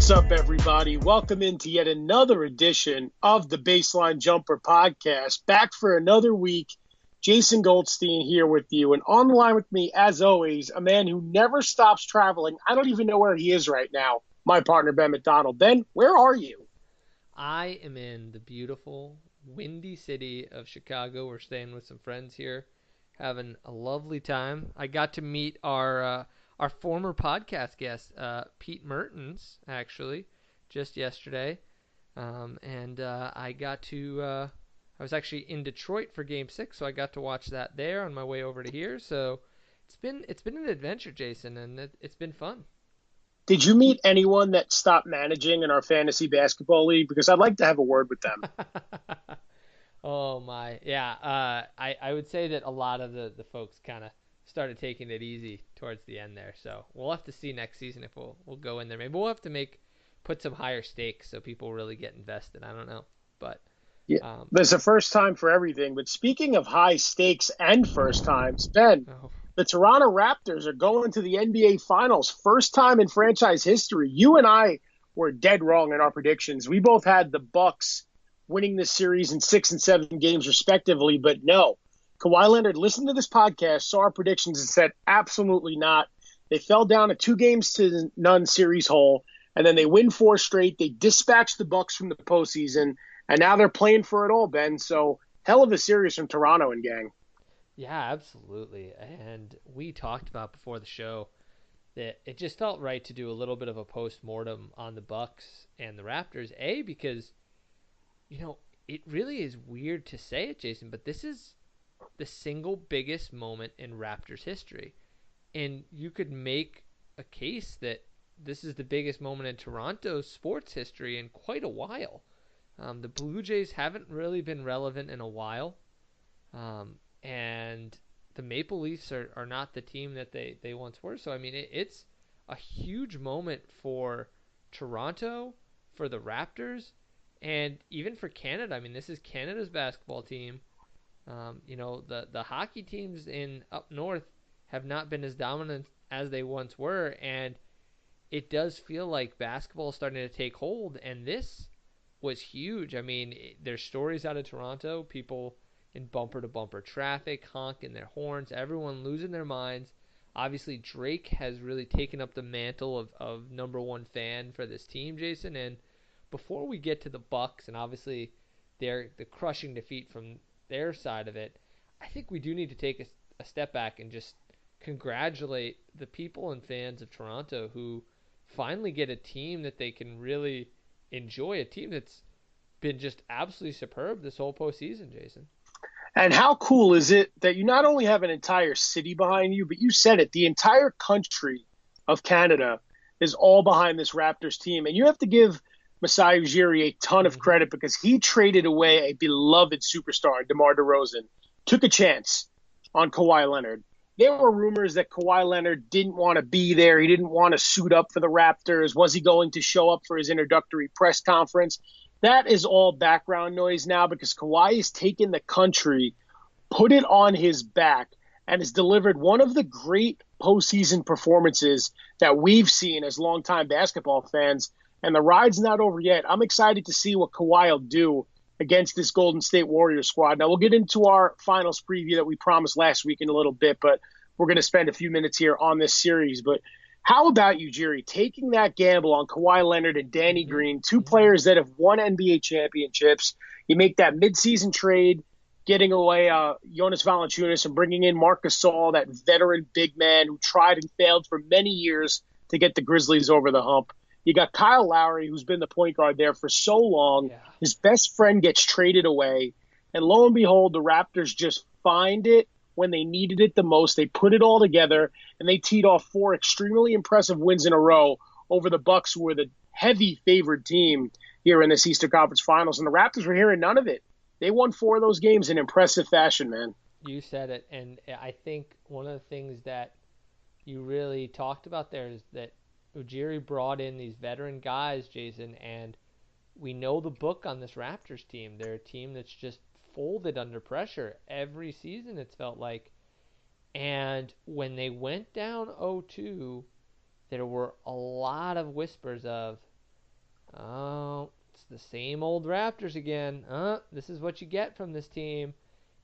What's up, everybody? Welcome into yet another edition of the Baseline Jumper Podcast. Back for another week. Jason Goldstein here with you. And on the line with me, as always, a man who never stops traveling. I don't even know where he is right now. My partner, Ben McDonald. Ben, where are you? I am in the beautiful, windy city of Chicago. We're staying with some friends here, having a lovely time. I got to meet our former podcast guest, Pete Mertens, actually, just yesterday, and I was actually in Detroit for Game 6, so I got to watch that there on my way over to here. So it's been an adventure, Jason, and it's been fun. Did you meet anyone that stopped managing in our fantasy basketball league? Because I'd like to have a word with them. Oh my, yeah. I would say that a lot of the folks kind of started taking it easy towards the end there. So we'll have to see next season if we'll go in there. Maybe we'll have to put some higher stakes so people really get invested. I don't know, but Yeah, um, there's a first time for everything. But speaking of high stakes and first times, Ben, oh, the Toronto Raptors are going to the NBA Finals. First time in franchise history. You and I were dead wrong in our predictions. We both had the Bucks winning this series in 6 and 7 games respectively, but no. Kawhi Leonard listened to this podcast, saw our predictions, and said absolutely not. They fell down a 2-0 series hole, and then they win 4 straight. They dispatched the Bucks from the postseason, and now they're playing for it all, Ben. So hell of a series from Toronto and gang. yeah, absolutely. And we talked about before the show that it just felt right to do a little bit of a post-mortem on the Bucks and the Raptors. Because it really is weird to say it, Jason, but this is the single biggest moment in Raptors history. And you could make a case that this is the biggest moment in Toronto's sports history in quite a while. The Blue Jays haven't really been relevant in a while. And the Maple Leafs are not the team that they once were. So, I mean, it's a huge moment for Toronto, for the Raptors, and even for Canada. I mean, this is Canada's basketball team. The hockey teams in up north have not been as dominant as they once were, and it does feel like basketball is starting to take hold, and this was huge. I mean, there's stories out of Toronto, people in bumper-to-bumper traffic, honking their horns, everyone losing their minds. Obviously, Drake has really taken up the mantle of number one fan for this team, Jason. And before we get to the Bucks, and obviously the crushing defeat from their side of it, I think we do need to take a step back and just congratulate the people and fans of Toronto who finally get a team that they can really enjoy, a team that's been just absolutely superb this whole postseason, Jason. And how cool is it that you not only have an entire city behind you, but you said it, the entire country of Canada is all behind this Raptors team. And you have to give Masai Ujiri a ton of Mm-hmm. credit because he traded away a beloved superstar, DeMar DeRozan, took a chance on Kawhi Leonard. There were rumors that Kawhi Leonard didn't want to be there. He didn't want to suit up for the Raptors. Was he going to show up for his introductory press conference? That is all background noise now because Kawhi has taken the country, put it on his back, and has delivered one of the great postseason performances that we've seen as longtime basketball fans. And the ride's not over yet. I'm excited to see what Kawhi will do against this Golden State Warriors squad. Now, we'll get into our finals preview that we promised last week in a little bit, but we're going to spend a few minutes here on this series. But how about you, Jerry, taking that gamble on Kawhi Leonard and Danny Mm-hmm. Green, two Mm-hmm. players that have won NBA championships? You make that midseason trade, getting away Jonas Valanciunas and bringing in Marc Gasol, that veteran big man who tried and failed for many years to get the Grizzlies over the hump. You got Kyle Lowry, who's been the point guard there for so long. Yeah. His best friend gets traded away. And lo and behold, the Raptors just find it when they needed it the most. They put it all together, and they teed off 4 extremely impressive wins in a row over the Bucks, who were the heavy favored team here in this Eastern Conference Finals. And the Raptors were hearing none of it. They won 4 of those games in impressive fashion, man. You said it, and I think one of the things that you really talked about there is that Ujiri brought in these veteran guys, Jason, and we know the book on this Raptors team. They're a team that's just folded under pressure every season, it's felt like. And when they went down 0-2, there were a lot of whispers of, Oh, it's the same old Raptors again. This is what you get from this team.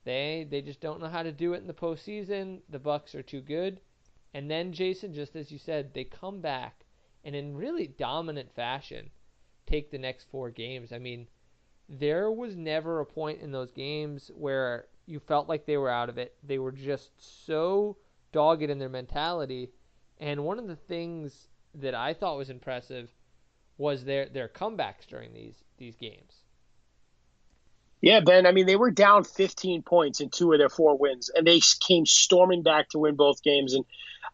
They just don't know how to do it in the postseason. The Bucks are too good. And then Jason, just as you said, they come back and in really dominant fashion take the next four games. I mean, there was never a point in those games where you felt like they were out of it. They were just so dogged in their mentality. And one of the things that I thought was impressive was their comebacks during these games. Yeah, Ben. I mean, they were down 15 points in two of their four wins, and they came storming back to win both games. And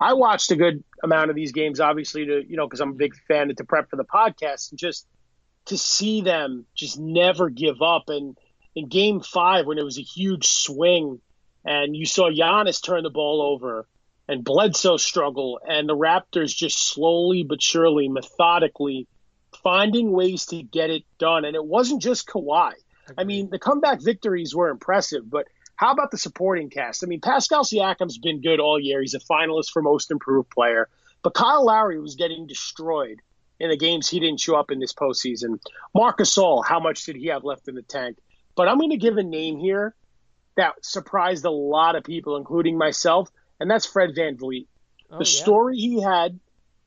I watched a good amount of these games, obviously, because I'm a big fan to prep for the podcast, and just to see them just never give up. And in game five, when it was a huge swing, and you saw Giannis turn the ball over and Bledsoe struggle, and the Raptors just slowly but surely, methodically finding ways to get it done. And it wasn't just Kawhi. I Agreed. mean, the comeback victories were impressive, but how about the supporting cast? I mean, Pascal Siakam's been good all year. He's a finalist for most improved player. But Kyle Lowry was getting destroyed in the games he didn't show up in this postseason. Marc Gasol, how much did he have left in the tank? But I'm going to give a name here that surprised a lot of people, including myself, and that's Fred VanVleet. The Oh yeah. story he had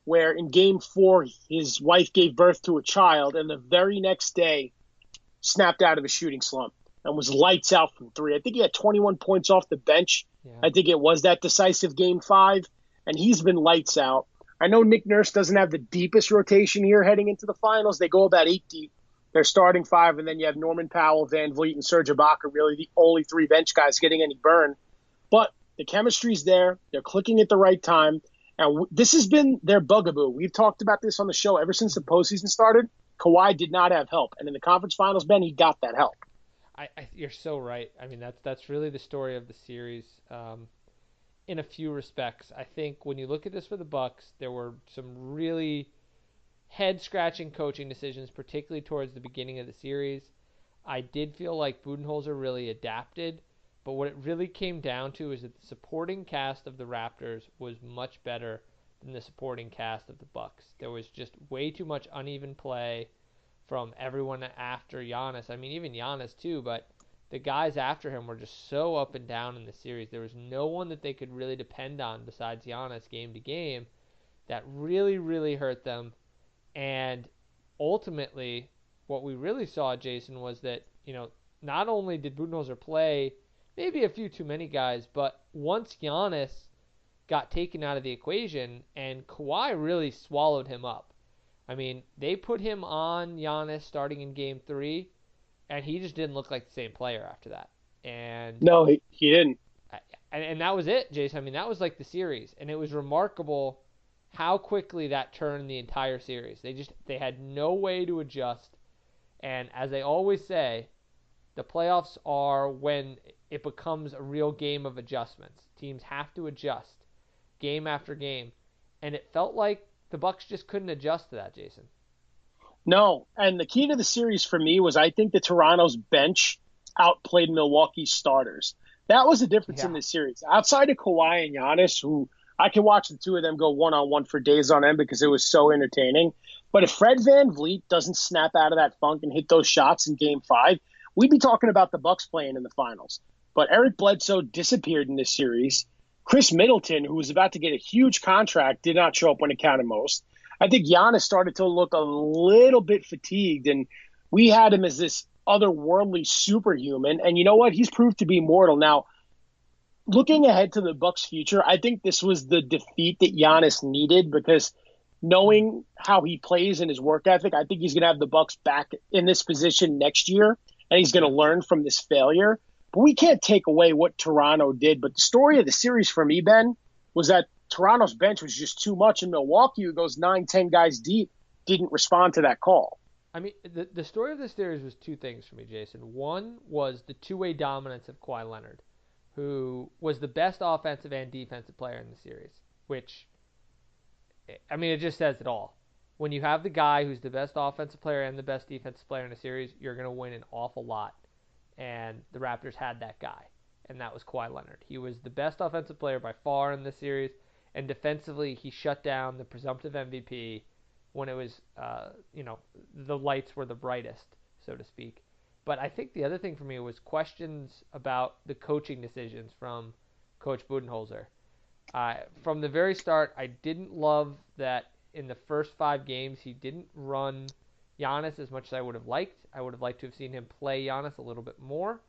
where in game four, his wife gave birth to a child, and the very next day snapped out of a shooting slump and was lights out from three. I think he had 21 points off the bench. Yeah. I think it was that decisive game five, and he's been lights out. I know Nick Nurse doesn't have the deepest rotation here heading into the finals. They go about 8 deep. They're starting five, and then you have Norman Powell, Van Vliet, and Serge Ibaka, really the only three bench guys getting any burn. But the chemistry's there. They're clicking at the right time. And this has been their bugaboo. We've talked about this on the show ever since the postseason started. Kawhi did not have help. And in the conference finals, Ben, he got that help. You're so right. I mean, that's really the story of the series. In a few respects, I think when you look at this for the Bucks, there were some really head-scratching coaching decisions, particularly towards the beginning of the series. I did feel like Budenholzer really adapted, but what it really came down to is that the supporting cast of the Raptors was much better than the supporting cast of the Bucks. There was just way too much uneven play from everyone after Giannis. I mean, even Giannis too, but the guys after him were just so up and down in the series. There was no one that they could really depend on besides Giannis game to game. That really, really hurt them. And ultimately, what we really saw, Jason, was that, not only did Budenholzer play maybe a few too many guys, but once Giannis got taken out of the equation and Kawhi really swallowed him up. I mean, they put him on Giannis starting in game three, and he just didn't look like the same player after that. And No, he didn't. and that was it, Jason. I mean, that was like the series, and it was remarkable how quickly that turned the entire series. They had no way to adjust, and as they always say, the playoffs are when it becomes a real game of adjustments. Teams have to adjust game after game, and it felt like the Bucks just couldn't adjust to that, Jason. No, and the key to the series for me was I think the Toronto's bench outplayed Milwaukee's starters. That was the difference in Yeah. this series. Outside of Kawhi and Giannis, who I can watch the two of them go one-on-one for days on end because it was so entertaining. But if Fred VanVleet doesn't snap out of that funk and hit those shots in game five, we'd be talking about the Bucks playing in the finals. But Eric Bledsoe disappeared in this series. Chris Middleton, who was about to get a huge contract, did not show up when it counted most. I think Giannis started to look a little bit fatigued, and we had him as this otherworldly superhuman. And you know what? He's proved to be mortal. Now, looking ahead to the Bucks' future, I think this was the defeat that Giannis needed because knowing how he plays and his work ethic, I think he's going to have the Bucks back in this position next year, and he's going to Yeah. learn from this failure. But we can't take away what Toronto did. But the story of the series for me, Ben, was that Toronto's bench was just too much, and Milwaukee, who goes 9, 10 guys deep, didn't respond to that call. I mean, the story of this series was two things for me, Jason. One was the two-way dominance of Kawhi Leonard, who was the best offensive and defensive player in the series, which, I mean, it just says it all. When you have the guy who's the best offensive player and the best defensive player in a series, you're going to win an awful lot. And the Raptors had that guy, and that was Kawhi Leonard. He was the best offensive player by far in this series, and defensively, he shut down the presumptive MVP when it was, the lights were the brightest, so to speak. But I think the other thing for me was questions about the coaching decisions from Coach Budenholzer. From the very start, I didn't love that in the first 5 games he didn't run Giannis as much as I would have liked. I would have liked to have seen him play Giannis a little bit more.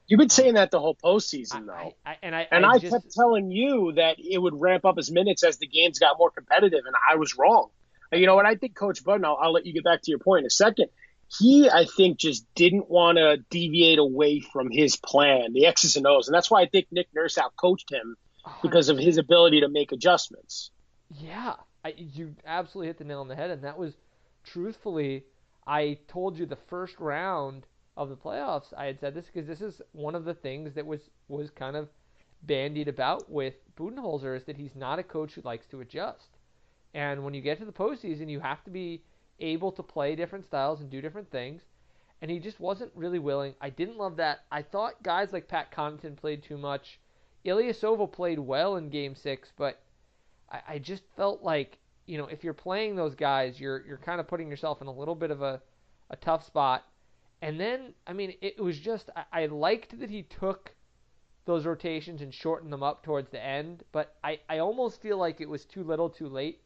You've been Uh, saying that the whole I, postseason, I, though. I and I, And I I just kept telling you that it would ramp up his minutes as the games got more competitive, and I was wrong. And you know what? I think Coach Budden, I'll let you get back to your point in a second. He, I think, just didn't want to deviate away from his plan, the X's and O's. And that's why I think Nick Nurse outcoached him because of his 100%. ability to make adjustments. Yeah, you absolutely hit the nail on the head, and that was, truthfully, I told you the first round of the playoffs. I had said this because this is one of the things that was kind of bandied about with Budenholzer is that he's not a coach who likes to adjust. And when you get to the postseason, you have to be able to play different styles and do different things. And he just wasn't really willing. I didn't love that. I thought guys like Pat Connaughton played too much. Ilyasova played well in Game 6, but I just felt like, if you're playing those guys, you're kind of putting yourself in a little bit of a tough spot. And then, I mean, it was just, I liked that he took those rotations and shortened them up towards the end, but I almost feel like it was too little too late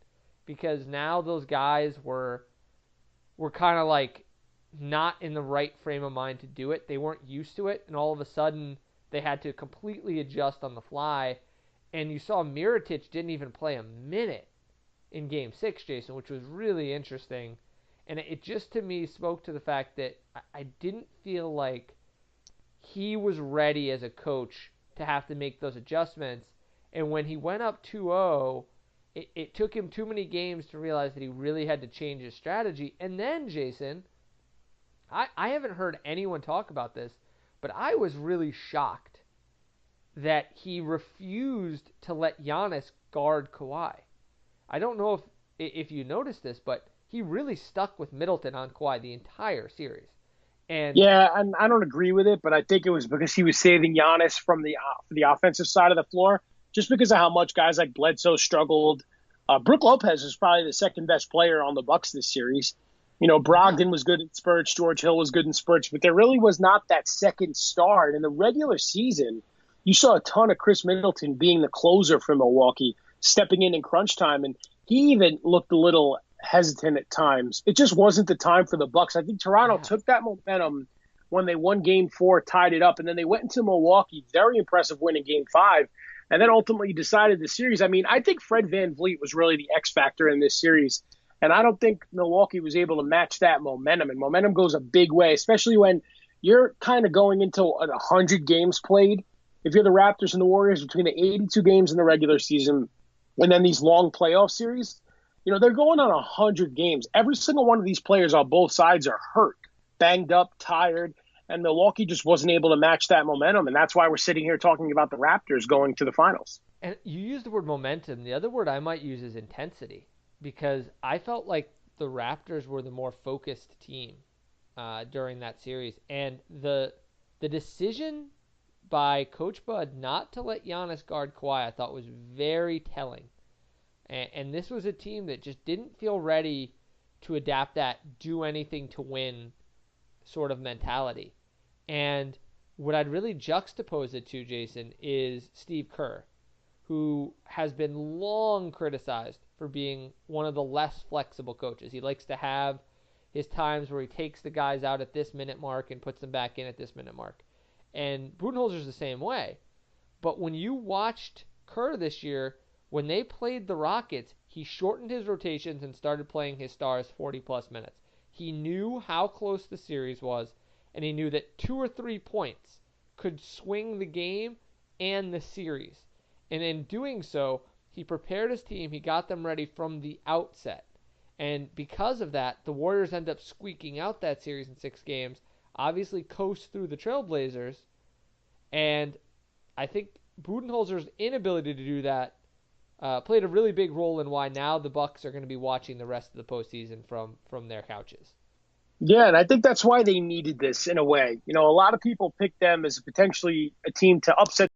because now those guys were kind of like not in the right frame of mind to do it. They weren't used to it, and all of a sudden they had to completely adjust on the fly. And you saw Mirotic didn't even play a minute in Game 6, Jason, which was really interesting. And it just to me spoke to the fact that I didn't feel like he was ready as a coach to have to make those adjustments. And when he went up 2-0, it took him too many games to realize that he really had to change his strategy. And then, Jason, I haven't heard anyone talk about this, but I was really shocked that he refused to let Giannis guard Kawhi. I don't know if you noticed this, but he really stuck with Middleton on Kawhi the entire series. And Yeah, and I don't agree with it, but I think it was because he was saving Giannis from the offensive side of the floor, just because of how much guys like Bledsoe struggled. Brook Lopez is probably the second best player on the Bucks this series. yeah, Brogdon was good in spurts, George Hill was good in spurts, but there really was not that second star. And in the regular season, you saw a ton of Chris Middleton being the closer for Milwaukee, stepping in crunch time, and he even looked a little hesitant at times. It just wasn't the time for the Bucks. I think Toronto yeah, took that momentum when they won Game 4, tied it up, and then they went into Milwaukee, very impressive win in Game 5, and then ultimately decided the series. I mean, I think Fred VanVleet was really the X factor in this series, and I don't think Milwaukee was able to match that momentum, and momentum goes a big way, especially when you're kind of going into 100 games played. If you're the Raptors and the Warriors, between the 82 games in the regular season and then these long playoff series, they're going on 100 games. Every single one of these players on both sides are hurt, banged up, tired, and Milwaukee just wasn't able to match that momentum. And that's why we're sitting here talking about the Raptors going to the finals. and you used the word momentum. The other word I might use is intensity because I felt like the Raptors were the more focused team during that series, and the decision by Coach Bud not to let Giannis guard Kawhi I thought was very telling. And this was a team that just didn't feel ready to adapt that do anything to win sort of mentality. And what I'd really juxtapose it to, Jason, is Steve Kerr, who has been long criticized for being one of the less flexible coaches. He likes to have his times where he takes the guys out at this minute mark and puts them back in at this minute mark. And Budenholzer's the same way. But when you watched Kerr this year, when they played the Rockets, he shortened his rotations and started playing his stars 40 plus minutes. He knew how close the series was, and he knew that 2 or 3 points could swing the game and the series. And in doing so, he prepared his team, he got them ready from the outset. And because of that, the Warriors end up squeaking out that series in 6 games, obviously coast through the Trailblazers, and I think Budenholzer's inability to do that played a really big role in why now the Bucks are going to be watching the rest of the postseason from their couches. Yeah, and I think that's why they needed this in a way. A lot of people picked them as potentially a team to upset